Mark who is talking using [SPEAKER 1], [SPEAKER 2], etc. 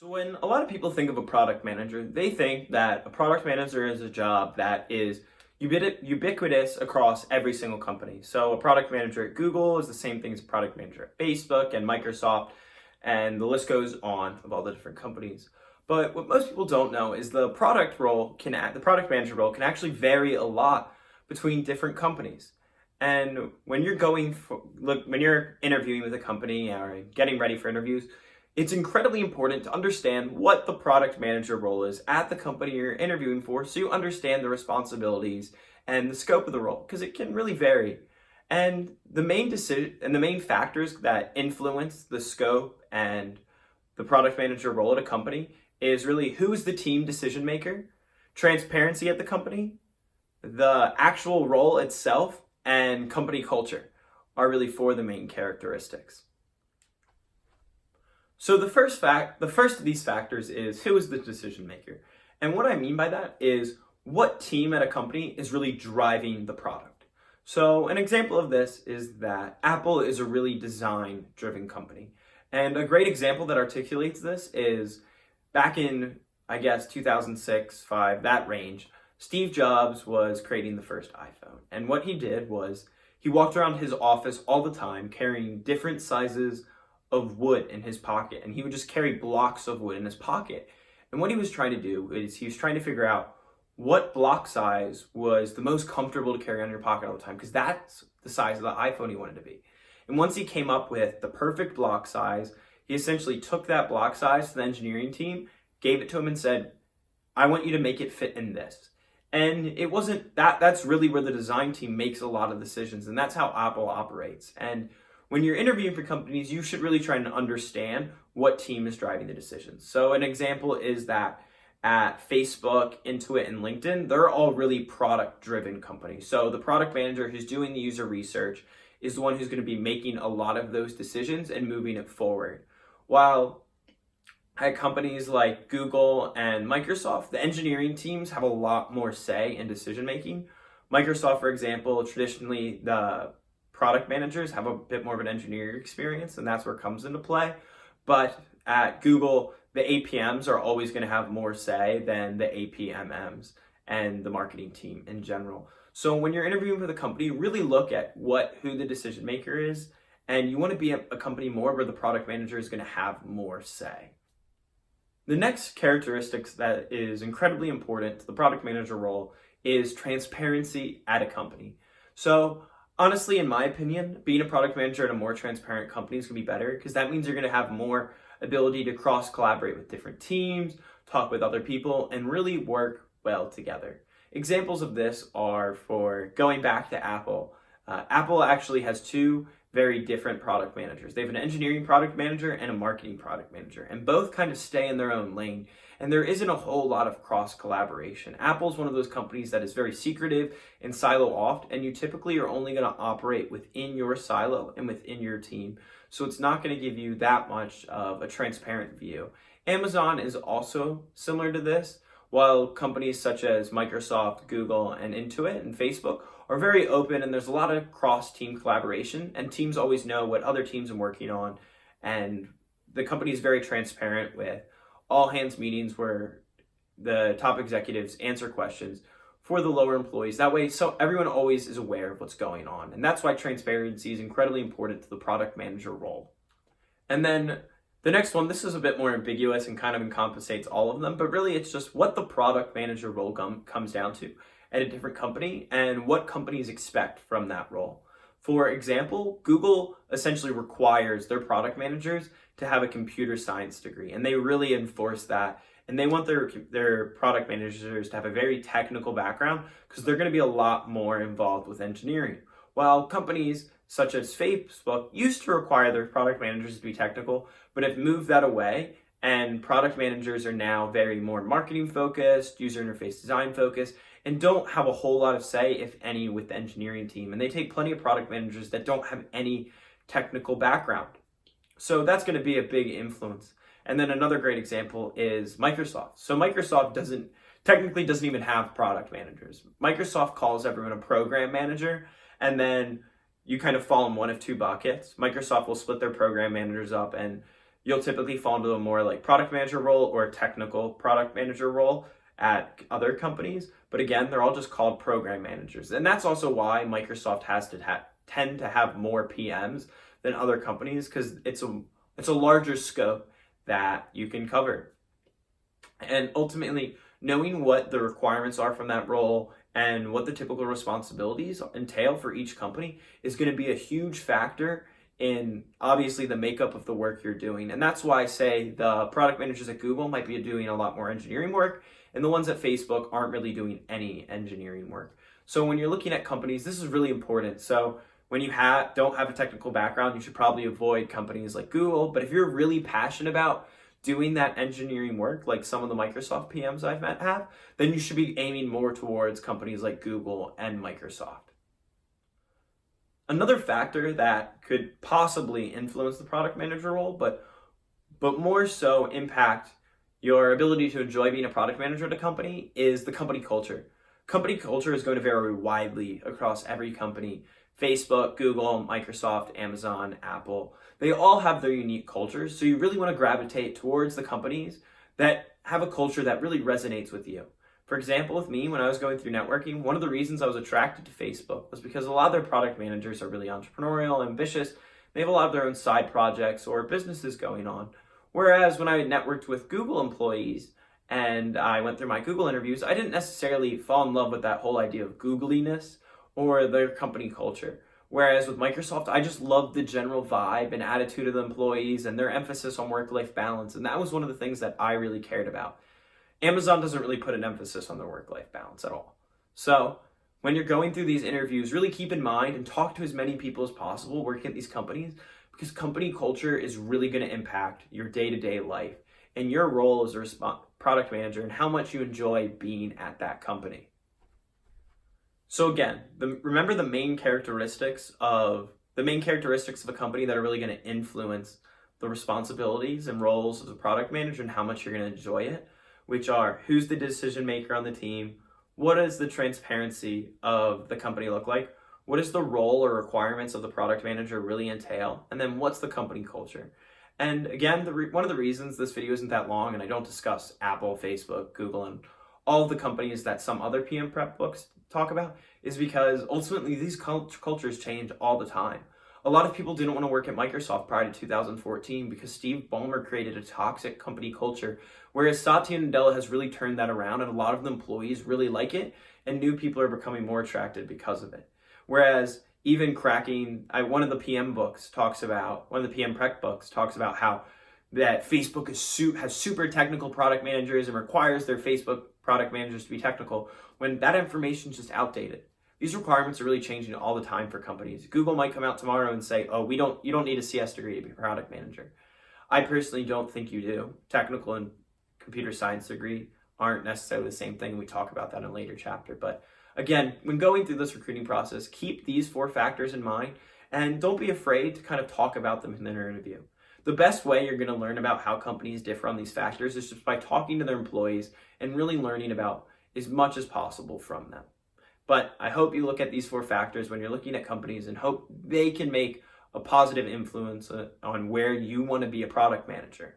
[SPEAKER 1] So when a lot of people think of a product manager, they think that a product manager is a job that is ubiquitous across every single company. So a product manager at Google is the same thing as a product manager at Facebook and Microsoft, and the list goes on of all the different companies. But what most people don't know is the the product manager role can actually vary a lot between different companies. And when you're interviewing with a company or getting ready for interviews, it's incredibly important to understand what the product manager role is at the company you're interviewing for so you understand the responsibilities and the scope of the role because it can really vary. And the main factors that influence the scope and the product manager role at a company is really who's the team decision maker, transparency at the company, the actual role itself, and company culture are really four of the main characteristics. So the first of these factors is who is the decision maker. And what I mean by that is what team at a company is really driving the product. So an example of this is that Apple is a really design-driven company. And a great example that articulates this is back in, 2006, 5, that range, Steve Jobs was creating the first iPhone. And what he did was he walked around his office all the time carrying different sizes of wood in his pocket, and he would just carry blocks of wood in his pocket. And what he was trying to do is he was trying to figure out what block size was the most comfortable to carry on your pocket all the time, because that's the size of the iPhone he wanted to be. And once he came up with the perfect block size, he essentially took that block size to the engineering team, gave it to him, and said, I want you to make it fit in this. And it wasn't that's really where the design team makes a lot of decisions, and that's how Apple operates. And when you're interviewing for companies, you should really try and understand what team is driving the decisions. So an example is that at Facebook, Intuit, and LinkedIn, they're all really product-driven companies. So the product manager who's doing the user research is the one who's going to be making a lot of those decisions and moving it forward. While at companies like Google and Microsoft, the engineering teams have a lot more say in decision-making. Microsoft, for example, traditionally the product managers have a bit more of an engineering experience, and that's where it comes into play. But at Google, the APMs are always going to have more say than the APMMs and the marketing team in general. So when you're interviewing for the company, really look at who the decision maker is, and you want to be a company more where the product manager is going to have more say. The next characteristics that is incredibly important to the product manager role is transparency at a company. So honestly, in my opinion, being a product manager at a more transparent company is going to be better because that means you're going to have more ability to cross-collaborate with different teams, talk with other people, and really work well together. Examples of this are for going back to Apple. Apple actually has two very different product managers. They have an engineering product manager and a marketing product manager, and both kind of stay in their own lane. And there isn't a whole lot of cross collaboration. Apple's one of those companies that is very secretive and silo off, and you typically are only going to operate within your silo and within your team. So it's not going to give you that much of a transparent view. Amazon is also similar to this, while companies such as Microsoft, Google, and Intuit and Facebook are very open, and there's a lot of cross-team collaboration, and teams always know what other teams are working on, and the company is very transparent with all hands meetings where the top executives answer questions for the lower employees. That way, so everyone always is aware of what's going on, and that's why transparency is incredibly important to the product manager role. And then the next one, this is a bit more ambiguous and kind of encompasses all of them, but really it's just what the product manager role comes down to at a different company and what companies expect from that role. For example, Google essentially requires their product managers to have a computer science degree, and they really enforce that. And they want their product managers to have a very technical background because they're going to be a lot more involved with engineering. While companies such as Facebook used to require their product managers to be technical, but have moved that away, and product managers are now very more marketing focused, user interface design focused, and don't have a whole lot of say, if any, with the engineering team. And they take plenty of product managers that don't have any technical background. So that's going to be a big influence. And then another great example is Microsoft. So Microsoft doesn't even have product managers. Microsoft calls everyone a program manager, and then you kind of fall in one of two buckets. Microsoft will split their program managers up, and you'll typically fall into a more like product manager role or a technical product manager role at other companies. But again, they're all just called program managers. And that's also why Microsoft has to tend to have more PMs than other companies, because it's a larger scope that you can cover. And ultimately, knowing what the requirements are from that role and what the typical responsibilities entail for each company is going to be a huge factor in obviously the makeup of the work you're doing. And that's why I say the product managers at Google might be doing a lot more engineering work, and the ones at Facebook aren't really doing any engineering work. So when you're looking at companies, this is really important. So when you don't have a technical background, you should probably avoid companies like Google. But if you're really passionate about doing that engineering work, like some of the Microsoft PMs I've met have, then you should be aiming more towards companies like Google and Microsoft. Another factor that could possibly influence the product manager role, but more so impact your ability to enjoy being a product manager at a company, is the company culture. Company culture is going to vary widely across every company. Facebook, Google, Microsoft, Amazon, Apple, they all have their unique cultures. So you really want to gravitate towards the companies that have a culture that really resonates with you. For example, with me, when I was going through networking, one of the reasons I was attracted to Facebook was because a lot of their product managers are really entrepreneurial, ambitious. They have a lot of their own side projects or businesses going on. Whereas when I networked with Google employees and I went through my Google interviews, I didn't necessarily fall in love with that whole idea of Googliness or their company culture. Whereas with Microsoft, I just loved the general vibe and attitude of the employees and their emphasis on work-life balance. And that was one of the things that I really cared about. Amazon doesn't really put an emphasis on their work-life balance at all. So when you're going through these interviews, really keep in mind and talk to as many people as possible working at these companies, because company culture is really going to impact your day-to-day life and your role as a product manager and how much you enjoy being at that company. So again, remember the main characteristics of a company that are really going to influence the responsibilities and roles of the product manager and how much you're going to enjoy it, which are: who's the decision maker on the team? What does the transparency of the company look like? What does the role or requirements of the product manager really entail? And then what's the company culture? And again, one of the reasons this video isn't that long and I don't discuss Apple, Facebook, Google, and all of the companies that some other PM prep books talk about is because ultimately these cultures change all the time. A lot of people didn't want to work at Microsoft prior to 2014 because Steve Ballmer created a toxic company culture, whereas Satya Nadella has really turned that around, and a lot of the employees really like it, and new people are becoming more attracted because of it. Whereas even one of the PM prep books talks about how that Facebook has super technical product managers and requires their Facebook product managers to be technical, when that information is just outdated. These requirements are really changing all the time for companies. Google might come out tomorrow and say, oh, you don't need a CS degree to be a product manager. I personally don't think you do. Technical and computer science degree aren't necessarily the same thing. We talk about that in a later chapter. But again, when going through this recruiting process, keep these 4 factors in mind and don't be afraid to kind of talk about them in an interview. The best way you're going to learn about how companies differ on these factors is just by talking to their employees and really learning about as much as possible from them. But I hope you look at these 4 factors when you're looking at companies and hope they can make a positive influence on where you want to be a product manager.